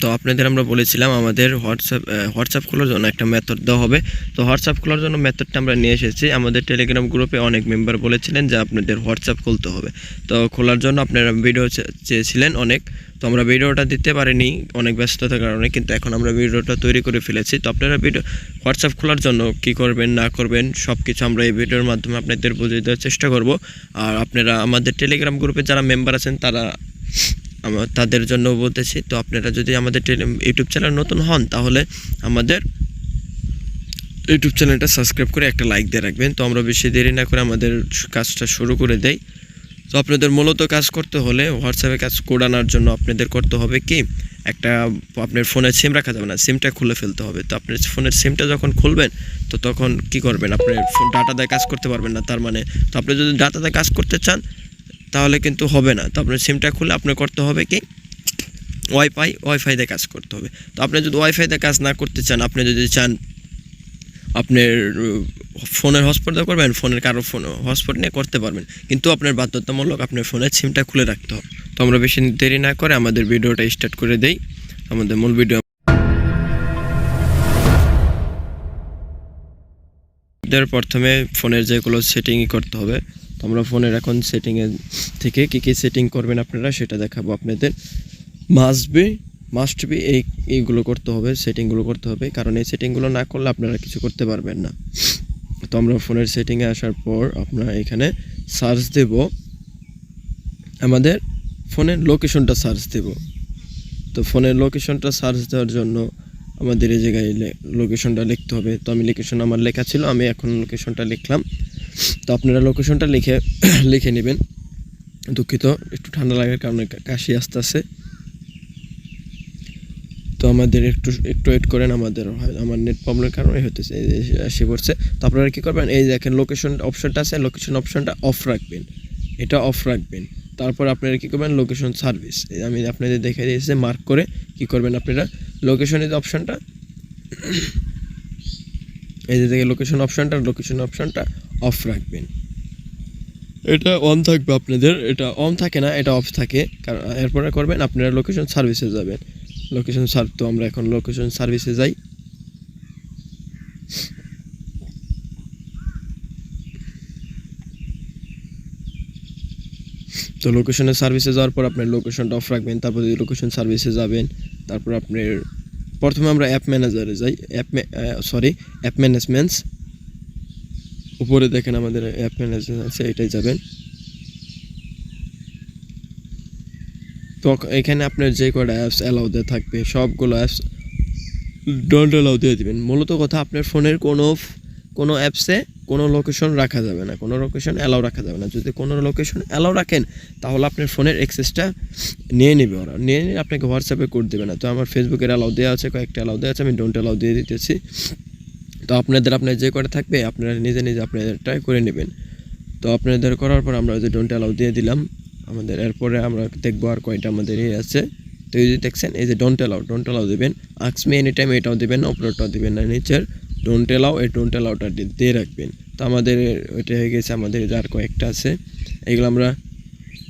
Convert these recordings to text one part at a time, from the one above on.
তো আপনাদের আমরা বলেছিলাম আমাদের হোয়াটসঅ্যাপ খোলার জন্য একটা মেথড দেওয়া হবে। তো হোয়াটসঅ্যাপ খোলার জন্য মেথডটা আমরা নিয়ে এসেছি। আমাদের টেলিগ্রাম গ্রুপে অনেক মেম্বার বলেছিলেন যে আপনাদের হোয়াটসঅ্যাপ খুলতে হবে। তো খোলার জন্য আপনারা ভিডিও চেয়েছিলেন অনেক, তো আমরা ভিডিওটা দিতে পারিনি অনেক ব্যস্ততার কারণে, কিন্তু এখন আমরা ভিডিওটা তৈরি করে ফেলেছি। তো আপনারা হোয়াটসঅ্যাপ খোলার জন্য কী করবেন না করবেন সব কিছু আমরা এই ভিডিওর মাধ্যমে আপনাদের বুঝিয়ে দেওয়ার চেষ্টা করব। আর আপনারা আমাদের টেলিগ্রাম গ্রুপে যারা মেম্বার আছেন তাদের জন্য বলতেছি। তো আপনারা যদি আমাদের ইউটিউব চ্যানেল নতুন হন তাহলে আমাদের ইউটিউব চ্যানেলটা সাবস্ক্রাইব করে একটা লাইক দিয়ে রাখবেন। তো আমরা বেশি দেরি না করে আমাদের কাজটা শুরু করে দেই। তো আপনাদের মূলত কাজ করতে হলে হোয়াটসঅ্যাপে কাজ আনার জন্য আপনাদের করতে হবে কি, আপনার ফোনের সিম রাখা যাবে না, সিমটা খুলে ফেলতে হবে। তো আপনার ফোনের সিমটা যখন খুলবেন তো তখন কি করবেন, আপনার ফোন ডাটা দিয়ে কাজ করতে পারবেন না। তার মানে তো আপনি যদি ডাটা দিয়ে কাজ করতে চান তাহলে কিন্তু হবে না। তো আপনার সিমটা খুলে আপনার করতে হবে কি, ওয়াইফাই দিয়ে কাজ করতে হবে। তো আপনি যদি ওয়াইফাই দিয়ে কাজ না করতে চান, আপনি যদি চান আপনার ফোনের হটস্পট দিয়ে করবেন, ফোনের কারো ফোন হটস্পট নিয়ে করতে পারবেন, কিন্তু আপনার বাধ্যতামূলক আপনার ফোনের সিমটা খুলে রাখতে হবে। তো আমরা বেশি দেরি না করে আমাদের ভিডিওটা স্টার্ট করে দেই। আমাদের মূল ভিডিও প্রথমে ফোনের যেগুলো সেটিং করতে হবে। তো আমরা ফোনের এখন সেটিংয়ে থেকে কী সেটিং করবেন আপনারা সেটা দেখাবো আপনাদের। মাস্ট বি এইগুলো করতে হবে, সেটিংগুলো করতে হবে, কারণ এই সেটিংগুলো না করলে আপনারা কিছু করতে পারবেন না। তো আমরা ফোনের সেটিংয়ে আসার পর আপনারা এখানে সার্চ দেব, আমাদের ফোনের লোকেশনটা সার্চ দেব। তো ফোনের লোকেশনটা সার্চ দেওয়ার জন্য আমাদের এই জায়গায় লোকেশনটা লিখতে হবে। তো আমি লোকেশন আমার লেখা ছিল, আমি এখন লোকেশনটা লিখলাম। তো আপনারা লোকেশনটা লিখে নেবেন। দুঃখিত, একটু ঠান্ডা লাগার কারণে কাশি আসতেছে। তো আমাদের একটু ওয়েট করেন, আমার নেট প্রবলেমের কারণে হতেছে, এসে পড়ছে। তো আপনারা কী করবেন, এই দেখেন লোকেশন অপশনটা আছে, লোকেশন অপশনটা অফ রাখবেন, এটা অফ রাখবেন। তারপর আপনারা কী করবেন, লোকেশন সার্ভিস আমি আপনাদের দেখে দিয়েছি মার্ক করে কী করবেন আপনারা লোকেশনের যে অপশনটা, এই যে দেখে লোকেশন অপশনটা অফ রাখবেন। এটা অন থাকবে আপনাদের, এটা অন থাকে না, এটা অফ থাকে। কারণ এরপরে করবেন আপনারা লোকেশন সার্ভিসে যাবেন। তো আমরা এখন লোকেশন সার্ভিসে যাই। তো লোকেশনের সার্ভিসে যাওয়ার পর আপনার লোকেশনটা অফ রাখবেন। তারপর যদি লোকেশন সার্ভিসে যাবেন, তারপর আপনার প্রথমে আমরা অ্যাপ ম্যানেজারে যাই, অ্যাপ ম্যানেজমেন্টস উপরে দেখেন আমাদের অ্যাপ ম্যানেজমেন্ট আছে, এটাই যাবেন। তো এখানে আপনার যে কটা অ্যাপস অ্যালাউ দেওয়া থাকবে সবগুলো অ্যাপস ডোন্ট অ্যালাউ দিয়ে দেবেন। মূলত কথা, আপনার ফোনের কোনো অ্যাপসে কোনো লোকেশন রাখা যাবে না, কোনো লোকেশন অ্যালাউ রাখা যাবে না। যদি কোনো লোকেশন অ্যালাউ রাখেন তাহলে আপনার ফোনের অ্যাক্সেসটা নিয়ে নেবে ওরা, নিয়ে আপনাকে হোয়াটসঅ্যাপে কোড দেবে না। তো আমার ফেসবুকের অ্যালাউ দেওয়া আছে, কয়েকটা অ্যালাউ দেওয়া আছে, আমি ডোন্ট অ্যালাউ দিয়ে দিতেছি। তো আপনার যে কটা থাকবে আপনারা নিজে আপনাদের ট্রাই করে নেবেন। তো আপনাদের করার পর আমরা যে ডোন্ট অ্যালাউ দিয়ে দিলাম আমাদের, এরপরে আমরা দেখবো আর কয়টা আমাদের আছে। তো এই যে দেখছেন, এই যে ডোন্ট অ্যালাউ দেবেন, আস্ক মি এনি টাইম এটাও দেবেন না, উপরেটাও দেবেন না, নিচের ডোন্ট অ্যালাউটা দিয়ে রাখবেন। তো আমাদের ওইটা হয়ে গেছে। আমাদের আর কয়েকটা আছে, এগুলো আমরা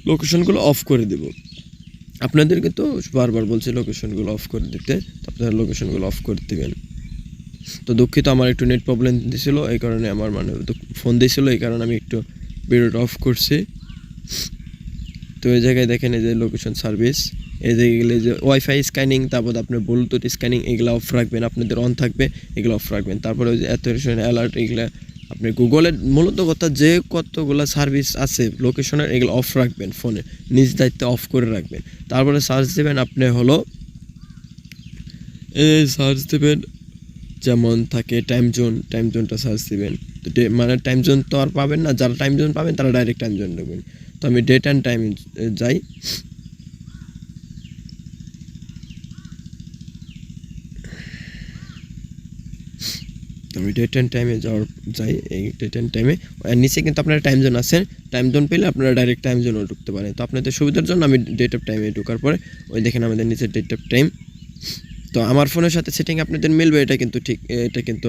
লোকেশনগুলো অফ করে দেব। আপনাদেরকে তো বারবার বলছি লোকেশনগুলো অফ করে দিতে, তো আপনারা লোকেশনগুলো অফ করে দেবেন। তো দুঃখিত, আমার একটু নেট প্রবলেম দিয়েছিল, এই কারণে আমার ফোন দিয়েছিল, এই কারণে আমি একটু ভিডিওটা অফ করছি। তো এই জায়গায় দেখেন এই যে লোকেশন সার্ভিস, এই জায়গাগুলো যে ওয়াইফাই স্ক্যানিং, তারপর আপনার ব্লুটুথ স্ক্যানিং, এগুলো অফ রাখবেন, আপনাদের অন থাকবে, এগুলো অফ রাখবেন। তারপরে ওই যে অ্যাথোরেশন অ্যালার্ট, এগুলো আপনি গুগলের মূলত কথা যে কতগুলো সার্ভিস আছে লোকেশনের, এগুলো অফ রাখবেন, ফোনে নিজ দায়িত্বে অফ করে রাখবেন। তারপরে সার্চ দেবেন, আপনি হলো এই সার্চ দেবেন যেমন থাকে টাইম জোনটা সার্চ দেবেন। তো মানে টাইম জোন তো আর পাবেন না, যারা টাইম জোন পাবেন তারা ডাইরেক্ট টাইম জোন নেবেন। তো আমি ডেট অ্যান্ড টাইম যাই। আমি ডেট অ্যান্ড টাইমে যাই। এই ডেট অ্যান্ড টাইমে নিচে কিন্তু আপনারা টাইম জোন আছেন, টাইম জোন পেলে আপনারা ডাইরেক্ট টাইম জোনও ঢুকতে পারেন। তো আপনাদের সুবিধার জন্য আমি ডেট অফ টাইমে ঢোকার পরে ওই দেখেন আমাদের নিচে ডেট অফ টাইম, তো আমার ফোনের সাথে সেটিং আপনাদের মিলবে এটা কিন্তু ঠিক, এটা কিন্তু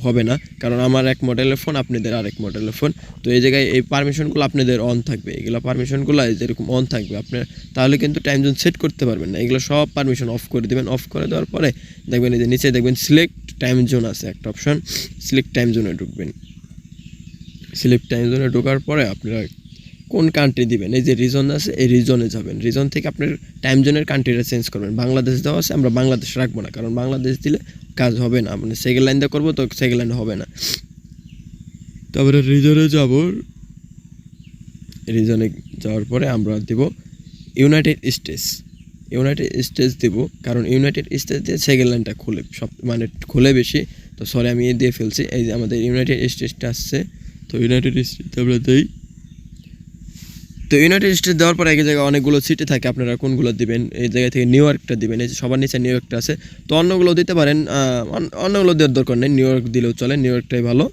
হবে না, কারণ আমার এক মডেলের ফোন, আপনাদের আরেক মডেলের ফোন। তো এই জায়গায় এই পারমিশনগুলো আপনাদের অন থাকবে, এগুলো পারমিশনগুলো যেরকম অন থাকবে আপনার, তাহলে কিন্তু টাইম জোন সেট করতে পারবেন না। এগুলো সব পারমিশন অফ করে দেবেন। অফ করে দেওয়ার পরে দেখবেন এই যে নিচে দেখবেন সিলেক্ট টাইম জোন আছে একটা অপশন, সিলেক্ট টাইম জোনে ঢুকবেন। সিলেক্ট টাইম জোনে ঢোকার পরে আপনারা কোন কান্ট্রি দিবেন, এই যে রিজন আছে এই রিজনে যাবেন। রিজন থেকে আপনার টাইম জোনের কান্ট্রিটা চেঞ্জ করবেন। বাংলাদেশ দেওয়া আছে, আমরা বাংলাদেশ রাখবো না, কারণ বাংলাদেশ দিলে কাজ হবে না, মানে সেকেন্ড লাইন দিয়ে করবো তো সেকেন্ড লাইন হবে না। তারপরে রিজনে যাব, রিজনে যাওয়ার পরে আমরা দেব ইউনাইটেড স্টেটস। ইউনাইটেড স্টেটস দেব, কারণ ইউনাইটেড স্টেটস দিয়ে সেকেন্ড লাইনটা খুলে সব মানে খুলে বেশি। তো সরি আমি দিয়ে ফেলছি, এই যে আমাদের ইউনাইটেড স্টেটসটা আসছে। তো ইউনাইটেড স্টেটস আমরা দিই। তো ইউনাইটেড স্টেটস দেওয়ার পরে এক জায়গায় অনেকগুলো সিটি থাকে, আপনারা কোনগুলো দিবেন, এই জায়গা থেকে নিউ ইয়র্কটা দিবেন। এই যে সবার নিচে নিউ ইয়র্কটা আছে, তো অন্যগুলো দিতে পারেন, অন্যগুলো দেওয়ার দরকার নেই, নিউ ইয়র্ক দিলেও চলে, নিউ ইয়র্কটাই ভালো।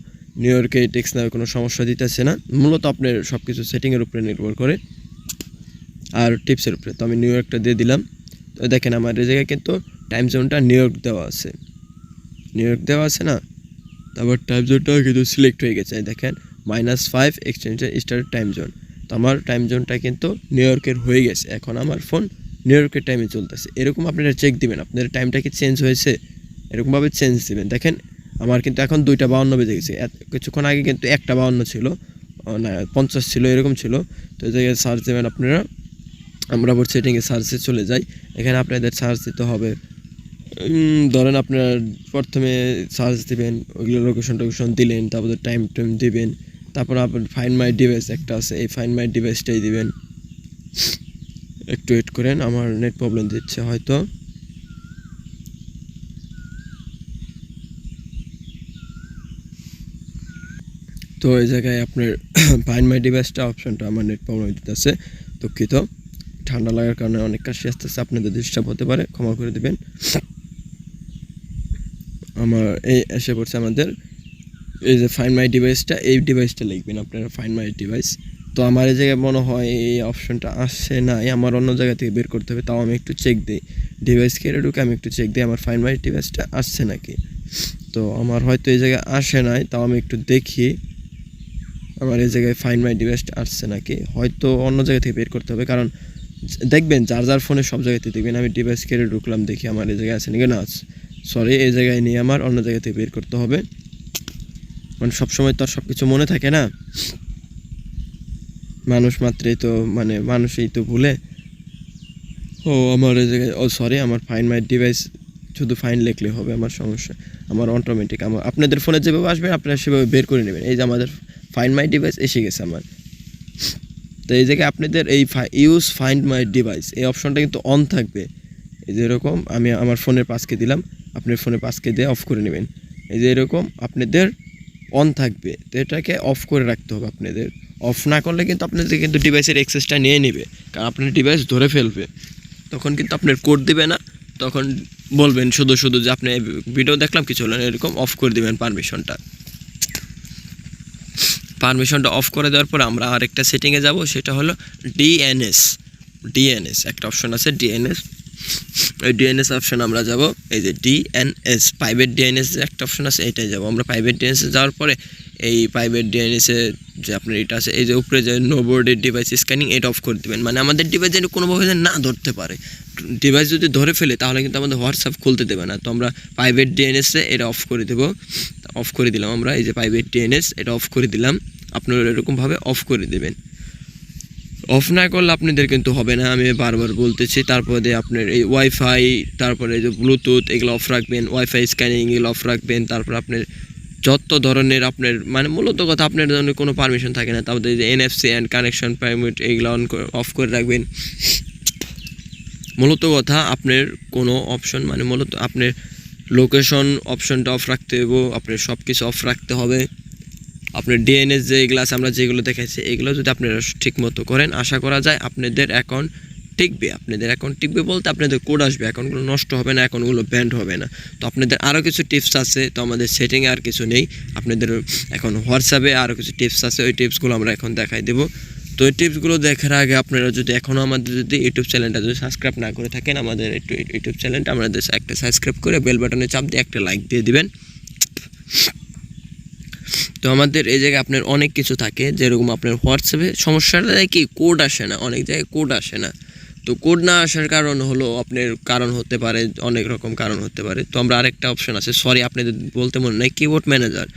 নিউ ইয়র্কে টেক্স নেওয়ার কোনো সমস্যা দিতেছে না, মূলত আপনার সব কিছু সেটিংয়ের উপরে নির্ভর করে আর টিপসের উপরে। তো আমি নিউ ইয়র্কটা দিয়ে দিলাম। তো দেখেন আমার এই জায়গায় কিন্তু টাইম জোনটা নিউ ইয়র্ক দেওয়া আছে, নিউ ইয়র্ক দেওয়া আছে না, তারপর টাইম জোনটাও কিন্তু সিলেক্ট হয়ে গেছে। দেখেন -5 এক্সটেনশন স্টার টাইম জোন। তো আমার টাইম জোনটা কিন্তু নিউ ইয়র্কের হয়ে গেছে, এখন আমার ফোন নিউ ইয়র্কের টাইমে চলতেছে। এরকম আপনারা চেক দিবেন আপনাদের টাইমটা কি চেঞ্জ হয়েছে, এরকমভাবে চেঞ্জ দিবেন। দেখেন আমার কিন্তু এখন 2:52 বেজে গেছে, কিছুক্ষণ আগে কিন্তু 1:52 ছিল, না 50 ছিল, এরকম ছিল। তো এই জায়গায় সার্চ দেবেন আপনারা, আমরা আবার সেটিংয়ে সার্চে চলে যাই। এখানে আপনাদের সার্চ দিতে হবে, ধরেন আপনার প্রথমে সার্চ দিবেন, ওইগুলো লোকেশন দিলেন, তারপরে টাইম দিবেন, তারপর আপনার ফাইন্ড মাই ডিভাইস একটা আছে, এই ফাইন্ড মাই ডিভাইসটাই দিবেন। একটু ওয়েট করেন, আমার নেট প্রবলেম দিচ্ছে হয়তো। তো এই জায়গায় আপনার ফাইন্ড মাই ডিভাইসটা অপশনটা, আমার নেট প্রবলেম দিতেছে, দুঃখিত, ঠান্ডা লাগার কারণে অনেক কাশি আসতেছে, আপনাদের ডিস্টার্ব হতে পারে, ক্ষমা করে দেবেন। আমার এই এসে পড়ছে আমাদের এই যে ফাইন্ড মাই ডিভাইসটা, এই ডিভাইসটা লিখবেন আপনারা, ফাইন্ড মাই ডিভাইস। তো আমার এই জায়গায় মনে হয় এই অপশনটা আসছে না, আমার অন্য জায়গা থেকে বের করতে হবে, তাও আমি একটু চেক দিই, ডিভাইস কেড়ে ঢুকে আমি একটু চেক দিই আমার ফাইন্ড মাই ডিভাইসটা আসছে নাকি। তো আমার হয়তো এই জায়গায় আসে নাই, তাও আমি একটু দেখি আমার এই জায়গায় ফাইন্ড মাই ডিভাইসটা আসছে নাকি, হয়তো অন্য জায়গা থেকে বের করতে হবে, কারণ দেখবেন যার ফোনে সব জায়গাতে দেখবেন আমি ডিভাইস কেড়ে ঢুকলাম, দেখি আমার এই জায়গায় আছে নাকি, না সরি এই জায়গায় নিয়ে আমার অন্য জায়গা থেকে বের করতে হবে, মানে সবসময় তো আর সব কিছু মনে থাকে না, মানুষ মাত্রই তো মানে মানুষই তো ভুলে। ও আমার এই জায়গায়, ও সরি আমার ফাইন্ড মাই ডিভাইস শুধু ফাইন লিখলে হবে, আমার সমস্যা, আমার অটোমেটিক আমার আপনাদের ফোনে যেভাবে আসবে আপনারা সেভাবে বের করে নেবেন। এই যে আমাদের ফাইন্ড মাই ডিভাইস এসে গেছে আমার। তো এই জায়গায় আপনাদের এই ইউজ ফাইন্ড মাই ডিভাইস এই অপশনটা কিন্তু অন থাকবে। এই যে এরকম আমি আমার ফোনের পাসকে দিলাম, আপনার ফোনে পাসকে দিয়ে অফ করে নেবেন। এই যে এরকম আপনাদের অন থাকবে, তো এটাকে অফ করে রাখতে হবে আপনাদের। অফ না করলে কিন্তু আপনাদের কিন্তু ডিভাইসের অ্যাক্সেসটা নিয়ে নেবে, কারণ আপনার ডিভাইস ধরে ফেলবে, তখন কিন্তু আপনার কোড দিবে না, তখন বলবেন শুধু যে আপনি ভিডিও দেখলাম কিছু হলো না, এরকম অফ করে দেবেন পারমিশনটা অফ করে দেওয়ার পর আমরা আরেকটা সেটিংয়ে যাব, সেটা হলো ডিএনএস একটা অপশন আছে, ডিএনএস, ওই ডিএনএস অপশন আমরা যাব। এই যে ডিএনএস প্রাইভেট ডিএনএস একটা অপশন আছে, এটাই যাব আমরা। প্রাইভেট ডিএনএসে যাওয়ার পরে এই প্রাইভেট ডিএনএসে যে আপনার এটা আছে, এই যে উপরে যে নো বোর্ডের ডিভাইস স্ক্যানিং, এটা অফ করে দেবেন, মানে আমাদের ডিভাইস যেন কোনোভাবে যেন না ধরতে পারে। ডিভাইস যদি ধরে ফেলে তাহলে কিন্তু আমাদের হোয়াটসঅ্যাপ খুলতে দেবে না। তো আমরা প্রাইভেট ডিএনএসে এটা অফ করে দেবো, অফ করে দিলাম আমরা। এই যে প্রাইভেট ডিএনএস এটা অফ করে দিলাম, আপনারা এরকমভাবে অফ করে দেবেন। অফ না করলে আপনাদের কিন্তু হবে না, আমি বারবার বলতেছি। তারপরে আপনার এই ওয়াইফাই, তারপরে এই যে ব্লুটুথ, এগুলো অফ রাখবেন, ওয়াইফাই স্ক্যানিং এগুলো অফ রাখবেন। তারপর আপনার যত ধরনের আপনার মানে মূলত কথা আপনার জন্য কোনো পারমিশন থাকে না, তারপরে এই যে এনএফসি অ্যান্ড কানেকশন পারমিট এগুলো অফ করে রাখবেন। মূলত কথা আপনার কোনো অপশন মানে মূলত আপনার লোকেশন অপশনটা অফ রাখতে হবে, আপনার সব কিছু অফ রাখতে হবে। আপনার ডিএনএস যে এগুলো আছে আমরা যেগুলো দেখাচ্ছি, এগুলো যদি আপনারা ঠিক মতো করেন, আশা করা যায় আপনাদের অ্যাকাউন্ট টিকবে। আপনাদের অ্যাকাউন্ট টিকবে বলতে আপনাদের কোড আসবে, অ্যাকাউন্টগুলো নষ্ট হবে না, অ্যাকাউন্টগুলো ব্যান্ড হবে না। তো আপনাদের আরও কিছু টিপস আছে, তো আমাদের সেটিংয়ে আর কিছু নেই, আপনাদের এখন হোয়াটসঅ্যাপে আরও কিছু টিপস আছে, ওই টিপসগুলো আমরা এখন দেখাই দেবো। তো এই টিপসগুলো দেখার আগে আপনারা যদি এখনও আমাদের যদি ইউটিউব চ্যানেলটা যদি সাবস্ক্রাইব না করে থাকেন, আমাদের ইউটিউব চ্যানেলটা আমাদের একটা সাবস্ক্রাইব করে বেল বাটনে চাপ দিয়ে একটা লাইক দিয়ে দিবেন। তো আমাদের এই জায়গায় আপনার অনেক কিছু থাকে, যেরকম আপনার হোয়াটসঅ্যাপে সমস্যাটা কি কোড আসে না, অনেক জায়গায় কোড আসে না। তো কোড না আসার কারণ হলো আপনার কারণ হতে পারে, অনেক রকম কারণ হতে পারে। তো আমরা আরেকটা অপশন আছে, সরি আপনাদের বলতে মনে নাই, কিবোর্ড ম্যানেজার,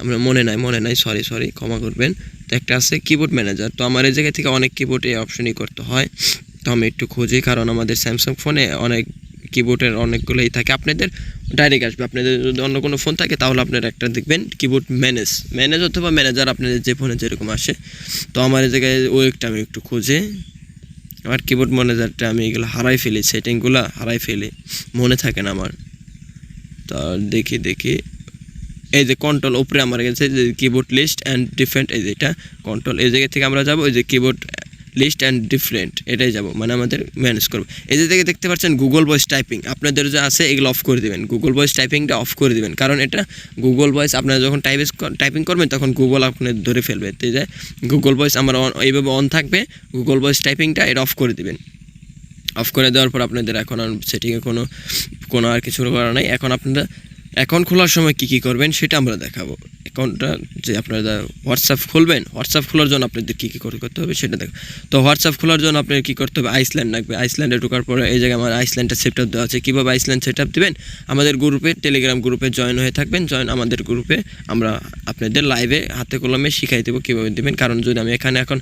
আমরা মনে নাই সরি ক্ষমা করবেন। তো একটা আছে কিবোর্ড ম্যানেজার। তো আমার এই জায়গা থেকে অনেক কিবোর্ড এই অপশনই করতে হয়। তো আমি একটু খুঁজি, কারণ আমাদের স্যামসাং ফোনে অনেক কিবোর্ডের অনেকগুলোই থাকে, আপনাদের ডাইরেক্ট আসবে। আপনাদের যদি অন্য কোনো ফোন থাকে তাহলে আপনারা একটা দেখবেন কিবোর্ড ম্যানেজ অথবা ম্যানেজার, আপনাদের যে ফোনে যেরকম আসে। তো আমার এই জায়গায় ওইটা আমি একটু খুঁজে, আমার কিবোর্ড ম্যানেজারটা আমি এগুলো হারাই ফেলি, সেটিংগুলো হারাই ফেলি, মনে থাকে না আমার। তো দেখি এই যে কন্ট্রোল উপরে আমার কাছে যে কিবোর্ড লিস্ট অ্যান্ড ডিফারেন্ট, এই যে এটা কন্ট্রোল, এই জায়গা থেকে আমরা যাবো এই যে কিবোর্ড লিস্ট অ্যান্ড ডিফারেন্ট, এটাই যাব, মানে আমাদের ম্যানেজ করবো। এই যে থেকে দেখতে পাচ্ছেন গুগল ভয়েস টাইপিং, আপনাদের যে আছে এগুলো অফ করে দেবেন, গুগল ভয়েস টাইপিংটা অফ করে দেবেন, কারণ এটা গুগল ভয়েস আপনারা যখন টাইপিং করবেন তখন গুগল আপনার ধরে ফেলবে। তো যে গুগল ভয়েস আমার এইভাবে অন থাকবে, গুগল ভয়েস টাইপিংটা এটা অফ করে দেবেন। অফ করে দেওয়ার পর আপনাদের এখন আর সেটিংয়ে কোনো আর কিছু করার নাই। এখন আপনারা অ্যাকাউন্ট খোলার সময় কী করবেন সেটা আমরা দেখাবো। অ্যাকাউন্টটা যে আপনারা হোয়াটসঅ্যাপ খুলবেন, হোয়াটসঅ্যাপ খোলার জন্য আপনাদের কী করতে হবে সেটা দেখো। তো হোয়াটসঅ্যাপ খোলার জন্য আপনার কী করতে হবে, আইসল্যান্ড লাগবে। আইসল্যান্ডে ঢোকার পরে এই জায়গায় আমার আইসল্যান্ডটা সেট আপ দেওয়া আছে। কীভাবে আইসল্যান্ড সেট আপ দেবেন, আমাদের গ্রুপে, টেলিগ্রাম গ্রুপে জয়েন হয়ে থাকবেন। আমাদের গ্রুপে আমরা আপনাদের লাইভে হাতে কলমে শিখাই দেবো কীভাবে দেবেন। কারণ যদি আমি এখানে এখন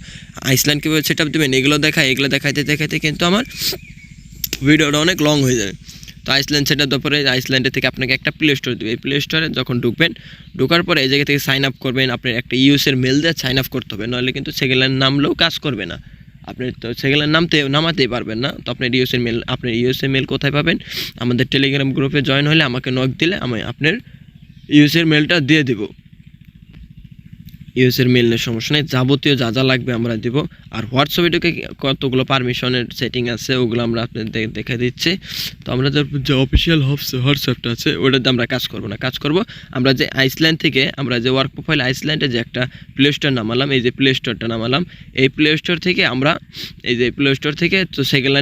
আইসল্যান্ড কীভাবে সেট আপ দেবেন এগুলো দেখাইতে কিন্তু আমার ভিডিওটা অনেক লং হয়ে যাবে। তো আইসল্যান্ড সেটার পরে আইসল্যান্ডের থেকে আপনাকে একটা প্লে স্টোর দেবে। এই প্লে স্টোরে যখন ঢোকার পরে এই জায়গা থেকে সাইন আপ করবেন, আপনার একটা ইউএসের মেল দিয়ে সাইন আপ করতে হবে, নাহলে কিন্তু সেগুলোর নামলেও কাজ করবে না, আপনি তো সেগুলোর নামাতেই পারবেন না। তো আপনার ইউএসের মেল কোথায় পাবেন, আমাদের টেলিগ্রাম গ্রুপে জয়েন হলে আমাকে নক দিলে আমি আপনার ইউএসের মেলটা দিয়ে দেবো। ইউএসের মেলের সমস্যা নেই, যাবতীয় যা লাগবে আমরা দেবো। আর হোয়াটসঅ্যাপে ঢুকে কতগুলো পারমিশনের সেটিং আছে ওগুলো আমরা আপনাদের দেখে দিচ্ছি। তো আমরা যে অফিসিয়াল হোয়াটসঅ্যাপটা আছে ওটাতে আমরা কাজ করব আমরা যে আইসল্যান্ড থেকে আমরা যে ওয়ার্ক প্রোফাইল আইসল্যান্ডে যে একটা প্লে স্টোর নামালাম, এই যে প্লে স্টোরটা নামালাম, এই প্লে স্টোর থেকে আমরা তো সেকেন্ড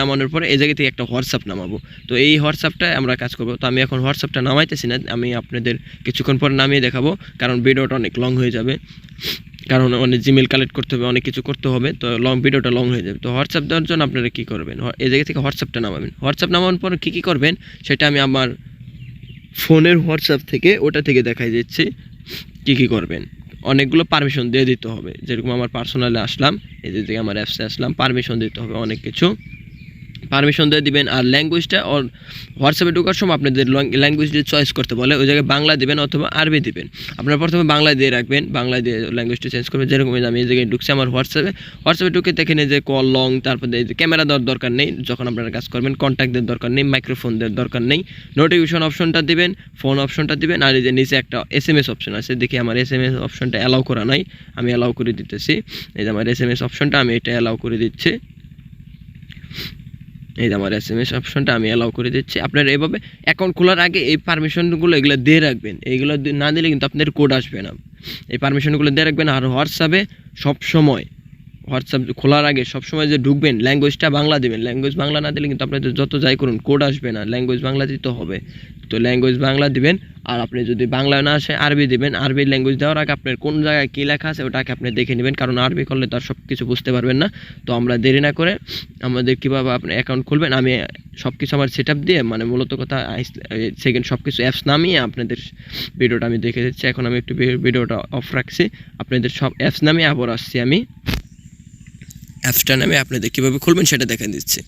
নামানোর পরে এই জায়গা থেকে একটা হোয়াটসঅ্যাপ নামাবো। তো এই হোয়াটসঅ্যাপটায় আমরা কাজ করব। তো আমি এখন হোয়াটসঅ্যাপটা নামাইতেছি না, আমি আপনাদের কিছুক্ষণ পর নামিয়ে দেখাবো, কারণ ভিডিওটা অনেক লং হয়ে যাবে, কারণ অনেক জিমেল কালেক্ট করতে হবে, অনেক কিছু করতে হবে, তো ভিডিওটা লং হয়ে যাবে। তো হোয়াটসঅ্যাপ দেওয়ার জন্য আপনারা কী করবেন, এই জায়গা থেকে হোয়াটসঅ্যাপটা নামাবেন। হোয়াটসঅ্যাপ নামানোর পর কী করবেন সেটা আমি আমার ফোনের হোয়াটসঅ্যাপ থেকে ওটা থেকে দেখাই দিচ্ছি কী করবেন। অনেকগুলো পারমিশন দিয়ে দিতে হবে, যেরকম আমার পার্সোনালে আসলাম, এই যে আমার অ্যাপসে আসলাম, পারমিশন দিতে হবে, অনেক কিছু পারমিশন দিয়ে দিবেন। আর ল্যাঙ্গুয়েজটা হোয়াটসঅ্যাপে ঢোকার সময় আপনাদের ল্যাঙ্গুয়েজ দিয়ে চয়েস করতে বলে, ওই জায়গায় বাংলা দিবেন অথবা আরবি দিবেন। আপনারা প্রথমে বাংলা দিয়ে রাখবেন, বাংলা দিয়ে ল্যাঙ্গুয়েজটা চেঞ্জ করবেন। যেরকম আমি এই জায়গায় ঢুকছি আমার হোয়াটসঅ্যাপে ঢুকে দেখেন যে কল লং, তারপরে এই যে ক্যামেরা দেওয়ার দরকার নেই যখন আপনারা কাজ করবেন, কন্ট্যাক্ট দেওয়ার দরকার নেই, মাইক্রোফোন দেওয়ার দরকার নেই, নোটিফিকেশন অপশনটা দিবেন, ফোন অপশনটা দিবেন। আর এই যে নিচে একটা SMS অপশন আছে, দেখি আমার SMS অপশনটা অ্যালাউ করা নাই, আমি অ্যালাউ করে দিতেছি। এই যে আমার SMS অপশনটা আমি এটা অ্যালাউ করে দিচ্ছি, এই যে আমার SMS অপশনটা আমি অ্যালাউ করে দিচ্ছি। আপনারা এভাবে অ্যাকাউন্ট খোলার আগে এই পারমিশনগুলো এগুলো দিয়ে রাখবেন, এইগুলো না দিলে কিন্তু আপনাদের কোড আসবে না। এই পারমিশনগুলো দিয়ে রাখবেন। আর হোয়াটসঅ্যাপে সবসময় হোয়াটসঅ্যাপ খোলার আগে সবসময় যে ঢুকবেন ল্যাঙ্গুয়েজটা বাংলা দেবেন, ল্যাঙ্গুয়েজ বাংলা না দিলে কিন্তু আপনাদের যত যাই করুন কোড আসবে না, ল্যাঙ্গুয়েজ বাংলা দিতে হবে। তো ল্যাঙ্গুয়েজ বাংলা দিবেন। আর আপনি যদি বাংলা না আসে আরবি দিবেন, আরবি ল্যাঙ্গুয়েজ দেওয়ার আগে আপনার কোন জায়গায় কী লেখা আছে ওটাকে আপনি দেখে নেবেন, কারণ আরবি করলে তো আর সব কিছু বুঝতে পারবেন না। তো আমরা দেরি না করে আমাদের কীভাবে আপনি অ্যাকাউন্ট খুলবেন, আমি সব কিছু আমার সেট আপ দিয়ে, মানে মূলত কথা সব কিছু অ্যাপস নামিয়ে আপনাদের ভিডিওটা আমি দেখে দিচ্ছি। এখন আমি একটু ভিডিওটা অফ রাখছি, আপনাদের সব অ্যাপস নামিয়ে আবার আসছি, আমি অ্যাপসটা নামে আপনাদের কীভাবে খুলবেন সেটা দেখে দিচ্ছি।